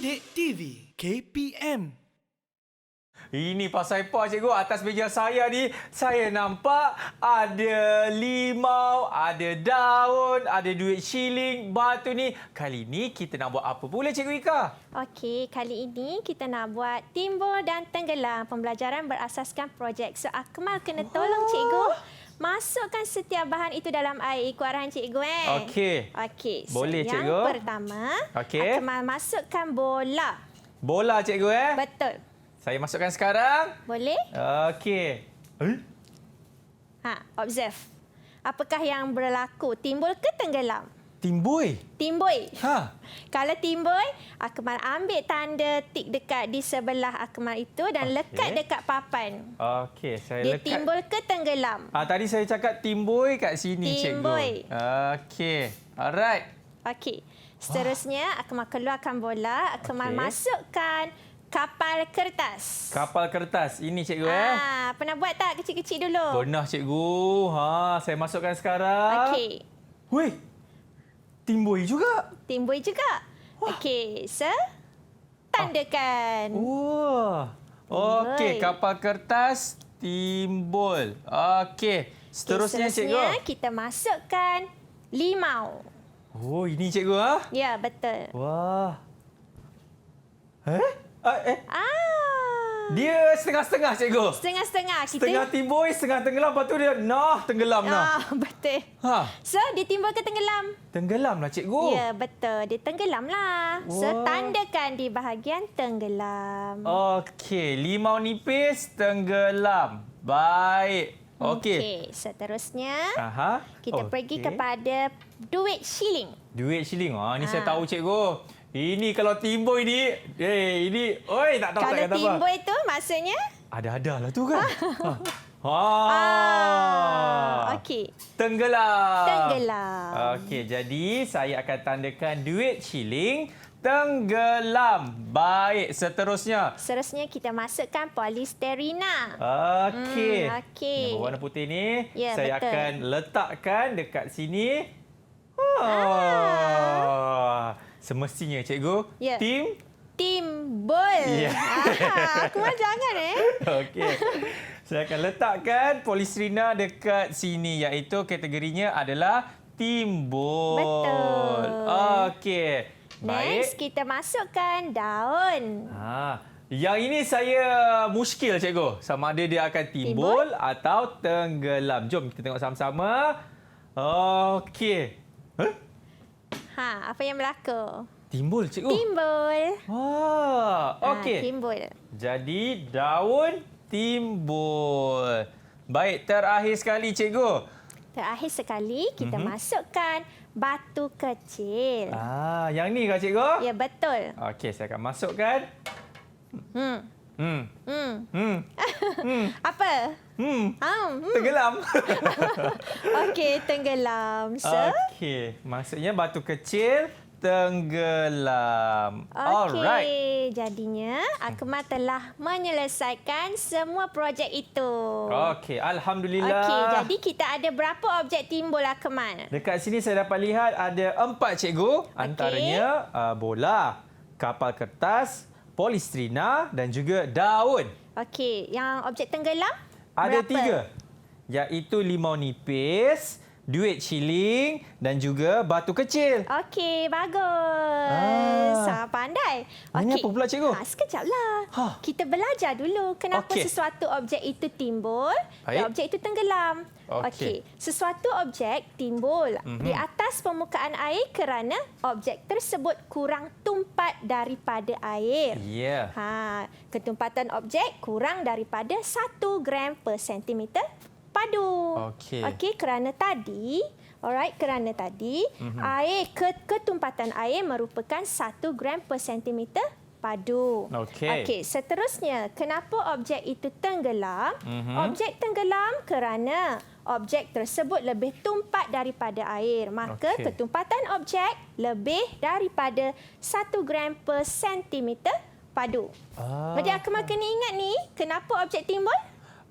Didik TV KPM. Ini pasal apa cikgu? Atas meja saya ni, saya nampak ada limau, ada daun, ada duit shilling, batu ni. Kali ni kita nak buat apa pula cikgu Ika? Okey, kali ini kita nak buat timbul dan tenggelam. Pembelajaran berasaskan projek. So, Akmal kena tolong cikgu masukkan setiap bahan itu dalam air. Ikut arahan cikgu Okey. Okey. So, Boleh cikgu. Yang pertama, Okey. Akmal masukkan bola. Bola cikgu Betul. Saya masukkan sekarang. Boleh? Okey. Observe. Apakah yang berlaku? Timbul ke tenggelam? Timbul. Timbul. Kalau timbul, Akmal ambil tanda tik dekat di sebelah Akmal itu dan lekat dekat papan. Okey, saya Dia lekat. timbul ke tenggelam? Tadi saya cakap timbul kat sini Timbul. cikgu. Okey. Alright. Okey. Seterusnya, Akmal keluarkan bola. Akmal masukkan kapal kertas. Kapal kertas. Ini cikgu Pernah buat tak kecil-kecil dulu? Pernah cikgu. Saya masukkan sekarang. Okey. Weh. Timbul juga. Timbul juga. Okey. So, tandakan. Wah. Okey, kapal kertas timbul. Okey. Seterusnya cikgu. Kita masukkan limau. Oh, ini cikgu Ya, betul. Wah. Dia setengah-setengah cikgu. Setengah-setengah. Setengah timbul, setengah tenggelam. Lepas tu dia tenggelam . Betul. So, dia timbul ke tenggelam? Tenggelam lah cikgu. Ya, betul. Dia tenggelam lah. So, tandakan di bahagian tenggelam. Okey, limau nipis tenggelam. Baik. Okey. Seterusnya, kita pergi kepada duit shilling. Duit shilling. Ni saya tahu cikgu. Ini kalau timbul ini, tak tahu kalau tak kata apa. Kalau timbul itu maksudnya? Ada-ada lah tu kan. Okey. Tenggelam. Tenggelam. Okey, jadi saya akan tandakan duit shilling tenggelam. Baik, seterusnya. Seterusnya kita masukkan polisterina. Okey. Okey. Yang berwarna putih ni, Ya, saya betul. akan letakkan dekat sini. Semestinya cikgu, Ya. timbul. Ya. Aku malah jangan Okey. Saya akan letakkan polisterina dekat sini, iaitu kategorinya adalah timbul. Betul. Okey. Next, kita masukkan daun. Yang ini saya muskil cikgu. Sama ada dia akan timbul atau tenggelam. Jom kita tengok sama-sama. Okey. Apa yang berlaku? Timbul cikgu. Timbul. Okey. Timbul. Jadi daun timbul. Baik, terakhir sekali cikgu. Terakhir sekali kita masukkan batu kecil. Yang ni kah cikgu? Ya, betul. Okey, saya akan masukkan. Apa? Tenggelam. Okey, tenggelam. So, Okey, maksudnya batu kecil tenggelam. Alright. okey, jadinya Akmal telah menyelesaikan semua projek itu. Okey, alhamdulillah. Okey, jadi kita ada berapa objek timbul Akmal? Dekat sini saya dapat lihat ada 4 cikgu. Antaranya bola, kapal kertas, polisterina dan juga daun. Okey, yang objek tenggelam? Ada berapa? 3, iaitu limau nipis, duit shilling dan juga batu kecil. Okey, bagus. Sangat pandai. Ini apa pula cikgu? Sekejaplah. Kita belajar dulu kenapa sesuatu objek itu timbul dan objek itu tenggelam. Okey. Sesuatu objek timbul di atas permukaan air kerana objek tersebut kurang tumpat daripada air. Ya. Ketumpatan objek kurang daripada 1 gram per sentimeter padu. Okey, kerana tadi air ketumpatan air merupakan 1 gram per sentimeter padu. Okey, seterusnya kenapa objek itu tenggelam? Objek tenggelam kerana objek tersebut lebih tumpat daripada air. Maka ketumpatan objek lebih daripada 1 gram per sentimeter padu. Jadi Akmal kena ingat ni, kenapa objek timbul?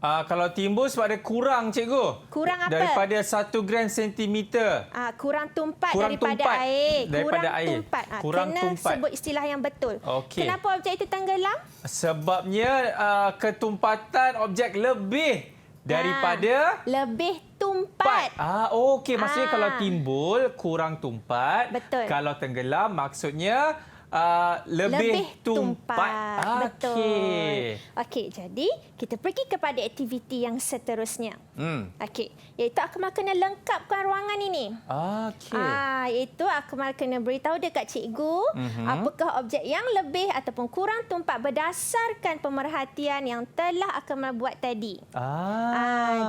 Kalau timbul sebab dia kurang, cikgu. Kurang apa? Daripada 1 gram sentimeter. Kurang tumpat Kurang daripada tumpat air. daripada Kurang air. tumpat. Kurang Kena tumpat. sebut istilah yang betul. Okey. Kenapa objek itu tenggelam? Sebabnya ketumpatan objek lebih daripada lebih tumpat. Okey. Maksudnya kalau timbul kurang tumpat. Betul. Kalau tenggelam maksudnya lebih tumpat. Betul. Okey, jadi kita pergi kepada aktiviti yang seterusnya. Okey, iaitu Akmal kena lengkapkan ruangan ini. Okey. Iaitu Akmal kena beritahu dekat cikgu apakah objek yang lebih ataupun kurang tumpat berdasarkan pemerhatian yang telah Akmal buat tadi.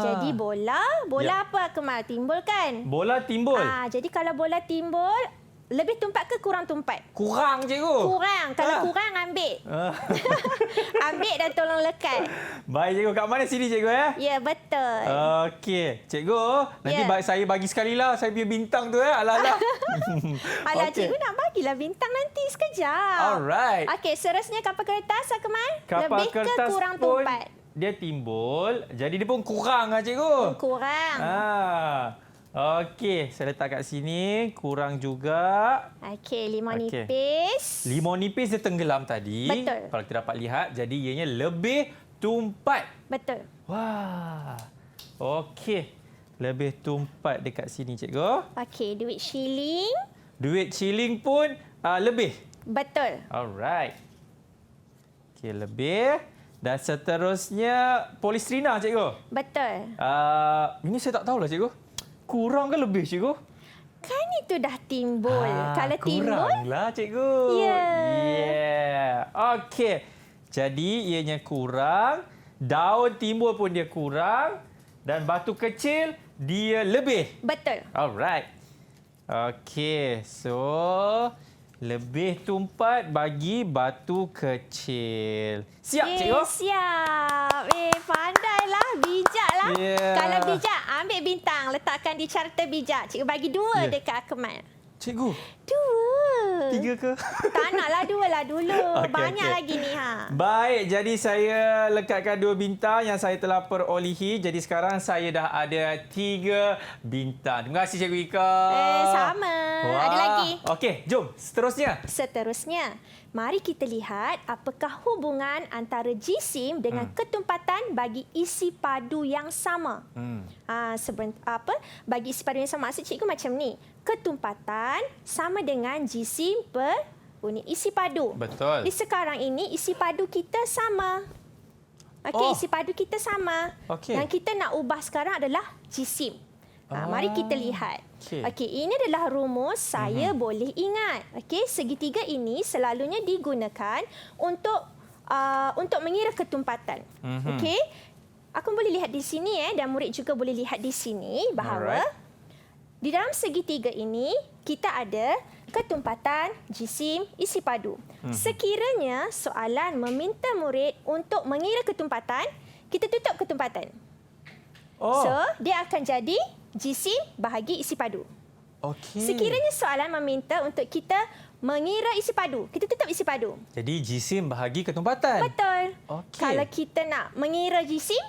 Jadi bola apa Akmal? Timbul kan? Bola timbul. Jadi kalau bola timbul, lebih tumpat ke kurang tumpat? Kurang, cikgu. Kurang. Kalau kurang, ambil. Ambil dan tolong lekat. Baik, cikgu. Kat mana sini, cikgu? Ya, betul. Okey. Cikgu, nanti saya bagi sekali lah saya punya bintang tu. Alah-alah. Alah, cikgu nak bagilah bintang nanti sekejap. Alright. Okey, seterusnya kapal kertas, Akmal. Kapal lebih kertas ke kurang pun tumpat? Dia timbul. Jadi dia pun kurang lah, cikgu. Kurang. Okey, saya letak kat sini. Kurang juga. Okey, limau nipis. Limau nipis dia tenggelam tadi. Betul. Kalau kita dapat lihat, jadi ianya lebih tumpat. Betul. Wah. Okey. Lebih tumpat dekat sini, cikgu. Okey, duit shilling. Duit shilling pun lebih. Betul. Alright. Okey, lebih. Dan seterusnya polistrina, cikgu. Betul. Ini saya tak tahulah, cikgu. Kurang ke lebih, cikgu? Kan itu dah timbul. Kalau timbul, kuranglah, cikgu. Yeah. Okey. Jadi, ianya kurang. Daun timbul pun dia kurang. Dan batu kecil, dia lebih. betul. Alright. Okey. So, lebih tumpat bagi batu kecil. Siap, cikgu? Siap. Pandailah. Bijaklah. Yeah. Kalau bijak, ambil bintang. Letakkan di carta bijak. Cikgu bagi 2 dekat Akmal. Cikgu, 2. 3 ke? Tak naklah 2 lah dulu. Okey, Banyak okey. lagi ni. Baik, jadi saya lekatkan 2 bintang yang saya telah perolehi. Jadi sekarang saya dah ada 3 bintang. Terima kasih, Cikgu Ika. Sama. Ada lagi. Okey, jom. Seterusnya, mari kita lihat apakah hubungan antara jisim dengan ketumpatan bagi isi padu yang sama. Bagi isi padu yang sama, maksud cikgu macam ni. Ketumpatan sama dengan jisim per unit isi padu. Betul. Di sekarang ini isi padu kita sama. Okey, isi padu kita sama. Okey. Yang kita nak ubah sekarang adalah jisim. Mari kita lihat. Okey, ini adalah rumus saya boleh ingat. Okey, segitiga ini selalunya digunakan untuk mengira ketumpatan. Okey. Aku boleh lihat di sini dan murid juga boleh lihat di sini bahawa di dalam segitiga ini kita ada ketumpatan, jisim, isi padu. Sekiranya soalan meminta murid untuk mengira ketumpatan, kita tutup ketumpatan. So, dia akan jadi jisim bahagi isi padu. Okey. Sekiranya soalan meminta untuk kita mengira isi padu, kita tutup isi padu. Jadi jisim bahagi ketumpatan. Betul. Okey. Kalau kita nak mengira jisim,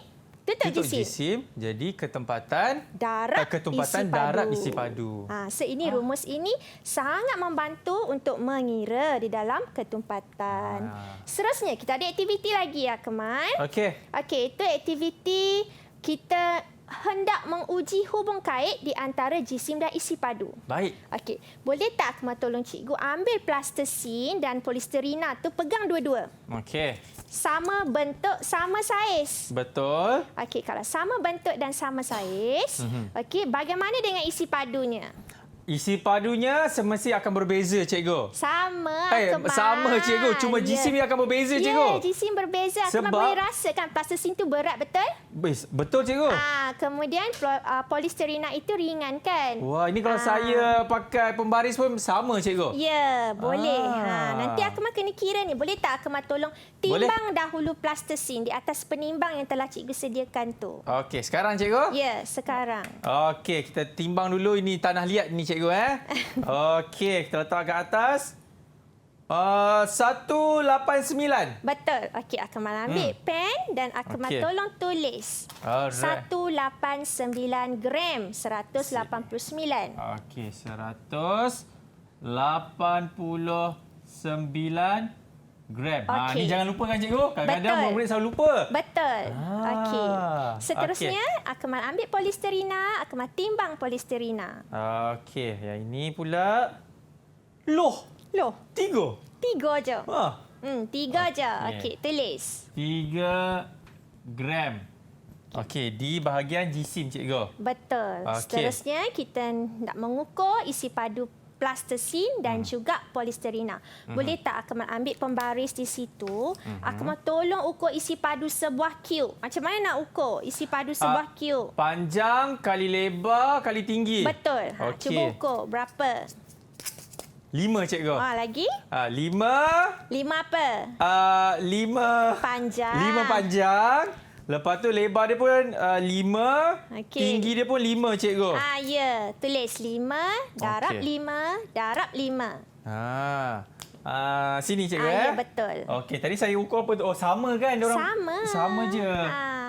tutup jisim. Jadi ketumpatan darat isi padu. So ini rumus ini sangat membantu untuk mengira di dalam ketumpatan. Seterusnya kita ada aktiviti lagi ya, Kemal. Okey, itu aktiviti kita hendak menguji hubung kait di antara jisim dan isi padu. Baik. Okey, boleh tak Akmal tolong cikgu ambil plastisin dan polisterina tu, pegang dua-dua. Okey. Sama bentuk, sama saiz. Betul. Okey, kalau sama bentuk dan sama saiz, okey, bagaimana dengan isi padunya? Isi padunya semestinya akan berbeza, cikgu. Sama, sama, cikgu. Cuma jisim yang akan berbeza, cikgu. Ya, jisim berbeza. Akmal boleh rasakan plastisin tu berat, betul? Betul, cikgu. Kemudian polisterina itu ringan, kan? Wah, ini kalau saya pakai pembaris pun sama, cikgu. Ya, boleh. Nanti Akmal kena kira ni. Boleh tak Akmal tolong timbang dahulu plastisin di atas penimbang yang telah cikgu sediakan tu? Okey, sekarang, cikgu? Ya, sekarang. Okey, kita timbang dulu. Ini tanah liat ni, cikgu. Okey, kita letak ke atas. 189. Betul. Okey, Akmal ambil pen dan Akmal Okey. tolong tulis. Alright. 189 gram, 189. Okey, 189 gram. Okey. Ni jangan lupa kan cikgu? Kadang-kadang Betul. murid selalu lupa. Betul. Okey. Seterusnya, okey. Akmal ambil polisterina, Akmal timbang polisterina. Okey, yang ini pula. Loh, Loh, 3. 3 je. 3 je. Okey. Okey, tulis. 3 gram. Okey, di bahagian jisim cikgu. Betul. Okey. Seterusnya, kita nak mengukur isi padu plastisin dan juga polisterina. Boleh tak Akmal ambil pembaris di situ? Akmal tolong ukur isi padu sebuah cube. Macam mana nak ukur isi padu sebuah cube? Panjang kali lebar kali tinggi. Betul. Okey. Cuba ukur. Berapa? 5 cikgu. Lagi? 5. 5 apa? 5. Panjang. 5 panjang. Lepas tu lebar dia pun 5. Okey. Tinggi dia pun 5 cikgu. Ya. Tulis 5, darab Okey. 5, darab 5. Sini cikgu Ya, betul. Okey, tadi saya ukur apa tu? Oh, sama kan dia orang? Sama. Sama je.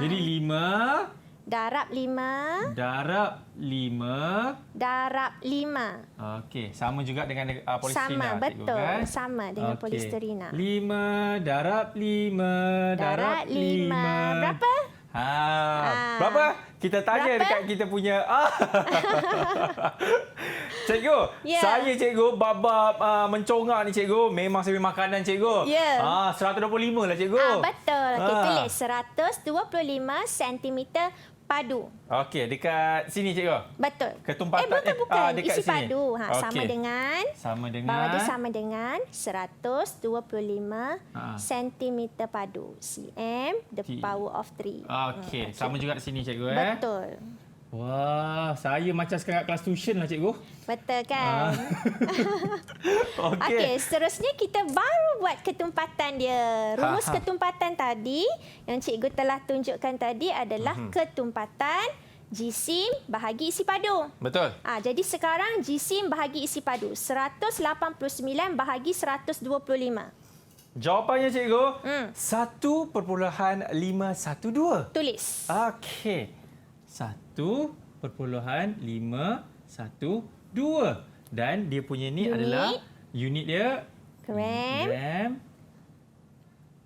Jadi 5 Darab 5, darab 5. darab 5. Okey, sama juga dengan polisterina. Sama, betul. Cikgu, kan? Sama dengan polisterina. 5 darab 5 darab 5. Berapa? Berapa? Kita tanya Berapa? dekat kita punya. Cikgu, Ya. saya cikgu bab mencongak ni cikgu. Memang saya makanan cikgu. Ya. 125 lah cikgu. Betul. Okey, tulis 125 cm padu. Okey, dekat sini cikgu. Betul. Ketumpatan. Bukan. Dekat Isi sini. padu. Sama Okey. dengan Sama dengan. bawah dia sama dengan 125 cm padu. cm the power of 3. Okey, sama juga di sini cikgu. Betul. Wah, saya macam sekarang kelas tuition lah cikgu. Betul kan? Okey. Okey, seterusnya kita baru buat ketumpatan dia. Rumus ketumpatan tadi yang cikgu telah tunjukkan tadi adalah ketumpatan jisim bahagi isi padu. Betul. Jadi sekarang jisim bahagi isi padu. 189 bahagi 125. Jawapannya cikgu, 1.512. Tulis. Okey. 1.512. Dan dia punya ni Unit. adalah unit dia Gram. gram.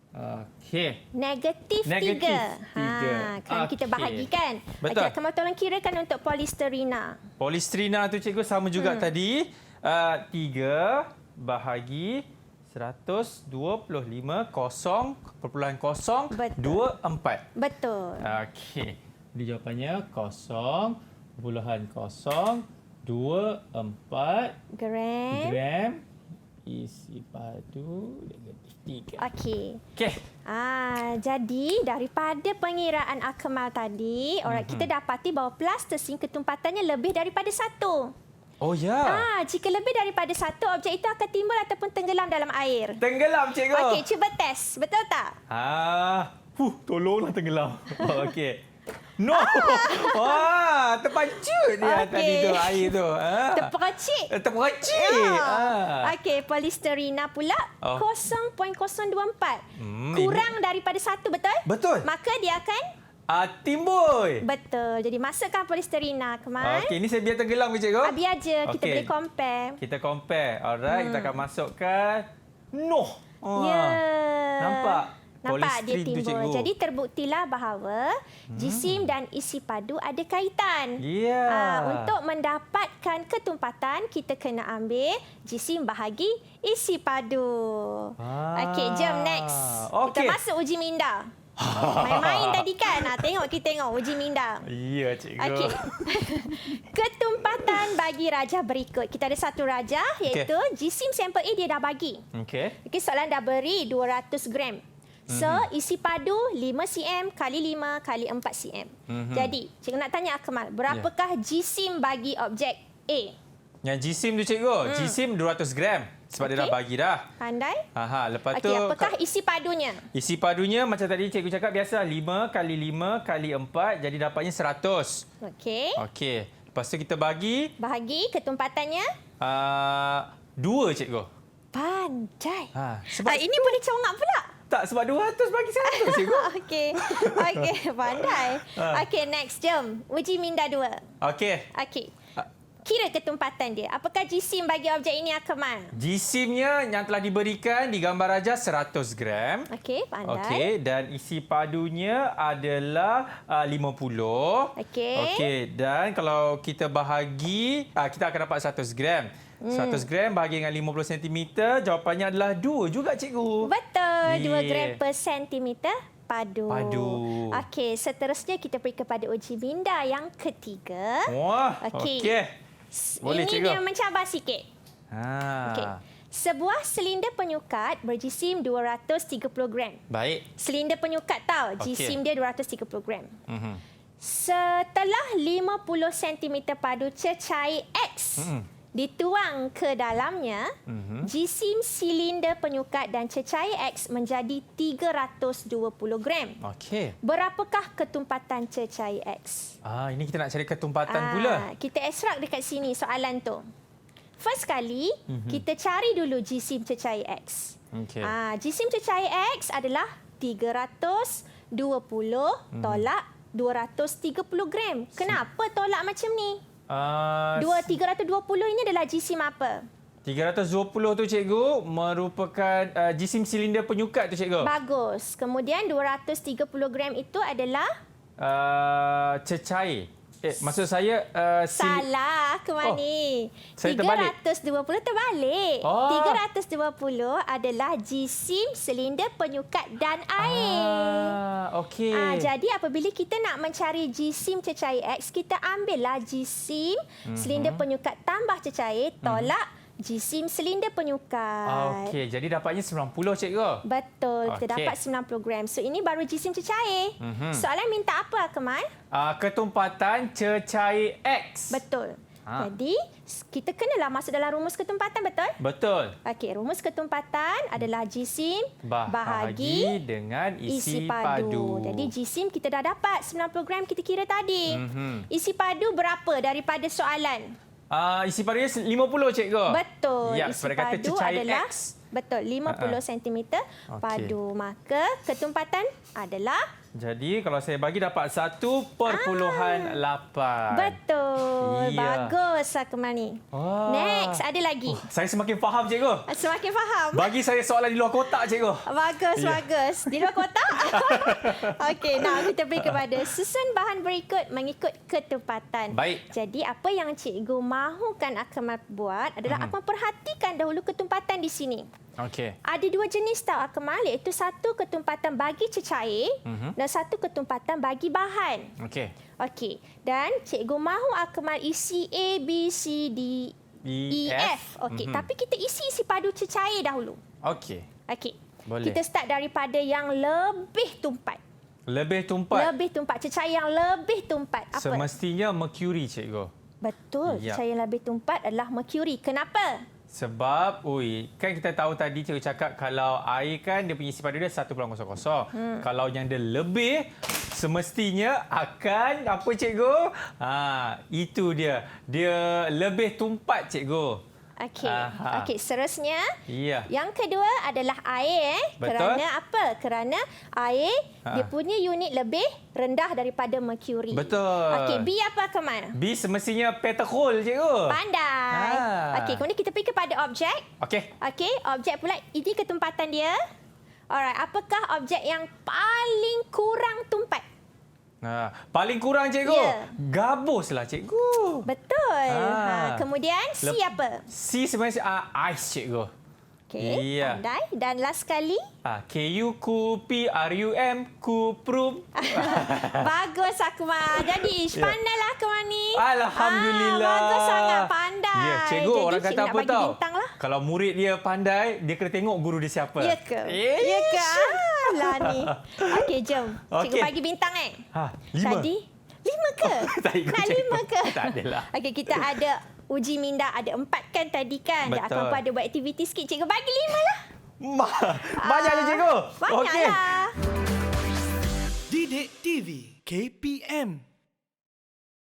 Okey. Negatif 3. Negatif 3. Kan kita Okey. bahagikan. Betul. Okey, kamu tolong kirakan untuk polisterina. Polisterina tu cikgu sama juga tadi. 3 bahagi 125 0.024. Betul. Okey. Di jawapannya 0.024 gram isi padu negatif 3. Okey. Okey. Jadi daripada pengiraan Akmal tadi, kita dapati bahawa plastisin ketumpatannya lebih daripada 1. Oh ya. Jika lebih daripada 1, objek itu akan timbul ataupun tenggelam dalam air. Tenggelam cikgu. Okey, cuba test. Betul tak? Tolonglah tenggelam. Okey. No. Terpancut dia tadi tu air tu. Terpercik. Terpercik. Okey, polisterina pula 0.024. Kurang daripada 1, betul? Betul. Maka dia akan Timbul. betul. Jadi masukkan polisterina, Kemal. Okey, ni saya biar tenggelam ke cikgu? Biar je, kita Okey. boleh compare. Kita compare. Alright, kita akan masukkan. No. Ya. Nampak? Nampak dia Polistrin tu, timbul. cikgu. Jadi terbuktilah bahawa jisim dan isi padu ada kaitan. Ya. Untuk mendapatkan ketumpatan, kita kena ambil jisim bahagi isi padu. Okey, jom next. Kita Okey. masuk uji minda. Main-main tadi kan? Kita tengok uji minda. Ya, cikgu. Okey. Ketumpatan bagi rajah berikut. Kita ada satu rajah iaitu jisim sampel A dia dah bagi. Okey. Okey, soalan dah beri 200 gram. So, isi padu 5 cm kali 5 kali 4 cm. Jadi, cikgu nak tanya Akmal, berapakah jisim bagi objek A? Yang jisim tu cikgu, jisim 200 gram. Sebab dia dah bagi dah. Pandai? Lepas tu Apakah isi padunya? isi padunya macam tadi cikgu cakap biasa 5 kali 5 kali 4 jadi dapatnya 100. Okey. Okey. Lepas tu kita bagi Bahagi ketumpatannya? 2 cikgu. Pandai. Sebab Ini boleh congak pula. tak, sebab 200 bagi 100 cikgu. Okey. Okey, pandai. Okey, next. Jom. Uji minda 2. Okey. Okey. Kira ketumpatan dia. Apakah jisim bagi objek ini, Akmal? Jisimnya yang telah diberikan di gambar raja 100 gram. Okey, pandai. Okey, dan isi padunya adalah 50. Okey. Okey, dan kalau kita bahagi, kita akan dapat 100 gram. 100 gram bahagi dengan 50 cm, jawapannya adalah 2 juga, cikgu. Betul. 2 Yeah. gram per sentimeter padu. Okey, seterusnya kita pergi kepada uji minda yang ketiga. Wah, Okey. okey. Boleh, Ini cikgu. dia mencabar sikit. Okey. Sebuah silinder penyukat berjisim 230 gram. Baik. Silinder penyukat tahu, Okey. jisim dia 230 gram. Mhm. Setelah 50 cm padu cecair X dituang ke dalamnya, jisim silinder penyukat dan cecair X menjadi 320 gram. Okey. Berapakah ketumpatan cecair X? Ini kita nak cari ketumpatan pula. Kita ekstrak dekat sini soalan tu. First kali, kita cari dulu jisim cecair X. Okey. Jisim cecair X adalah 320 tolak 230 gram. Kenapa tolak macam ni? 320 ini adalah jisim apa? 320 tu, cikgu, merupakan jisim silinder penyukat tu, cikgu. Bagus. Kemudian 230 gram itu adalah? Cecair. Maksud saya... Salah, Kemani. Saya terbalik. 320 terbalik. Oh. 320 adalah jisim silinder penyukat dan air. Okey. Jadi apabila kita nak mencari jisim cecair X, kita ambillah jisim silinder penyukat tambah cecair tolak jisim silinder penyukat. Okey, jadi dapatnya 90, cikgu. Betul, kita Okey. dapat 90 gram. So ini baru jisim cecair. Soalan minta apa, Kemal? Ketumpatan cecair X. Betul. Jadi kita kenalah masuk dalam rumus ketumpatan, betul? Betul. Okey, rumus ketumpatan adalah jisim Bahagi dengan isi padu. Jadi jisim kita dah dapat 90 gram kita kira tadi. Isi padu berapa daripada soalan? Isi padunya 50, cikgu. Betul. Ya, isi pada kata padu cecair adalah X. betul 50 cm padu. Maka ketumpatan adalah Jadi kalau saya bagi dapat 1.8. betul. Ya. Bagus Akmal. Next, ada lagi. Saya semakin faham, cikgu. Semakin faham. Bagi saya soalan di luar kotak, cikgu. Bagus, bagus. Di luar kotak? Okey, now kita pergi kepada susun bahan berikut mengikut ketumpatan. Baik. Jadi, apa yang cikgu mahukan Akmal buat adalah Akmal perhatikan dahulu ketumpatan di sini. Okey. Ada 2 jenis tau Akmal, iaitu satu ketumpatan bagi cecair dan satu ketumpatan bagi bahan. Okey. Okey, dan cikgu mahu Akmal isi A, B, C, D, E, F. Okey, tapi kita isi padu cecair dahulu. Okey. Okey. Boleh. Kita start daripada yang lebih tumpat. Lebih tumpat. Lebih tumpat. Cecair yang lebih tumpat. Apa? Semestinya merkuri, cikgu. Betul. Ya. Cecair yang lebih tumpat adalah merkuri. Kenapa? Sebab, kan kita tahu tadi cikgu cakap kalau air kan dia punya isi padu dia 1.00. Kalau yang dia lebih, semestinya akan, apa cikgu? Itu dia. Dia lebih tumpat, cikgu. Okey. Okey, seterusnya. Ya. Yang kedua adalah air. Betul. Kerana apa? Kerana air dia punya unit lebih rendah daripada merkuri. Betul. Okey, B apa Kemal? B semestinya petrol, cikgu. Pandai. Okey, kemudian kita pergi kepada objek. Okey. Okey, objek pula. Ini ketumpatan dia. Alright, apakah objek yang paling kurang tumpat? Paling kurang, cikgu. Ya. Gabuslah, cikgu. Betul. Kemudian C apa? C sebenarnya ice, cikgu. Okey, Ya. pandai. Dan last sekali. KU, KUPRUM, KUPRUM. Bagus Akmal. Jadi, pandailah Akmal ni. Alhamdulillah. Bagus sangat, pandai. Ya, cikgu, jadi, orang kata cikgu apa nak bagi tahu? bintang lah. Kalau murid dia pandai, dia kena tengok guru dia siapa. Ya ke? Ya ke? Alah ni. Okey, jom. Cikgu Okey. bagi bintang 5. Tadi 5 ke? Tak ikut Nak cikgu. 5 ke? Tak adalah. Okey, kita ada uji minda ada 4 kan tadi kan? Dan Betul. Akmal pun ada buat aktiviti sikit. Cikgu bagi 5 lah. Banyak je, cikgu. Banyak Okey. lah. Didik TV KPM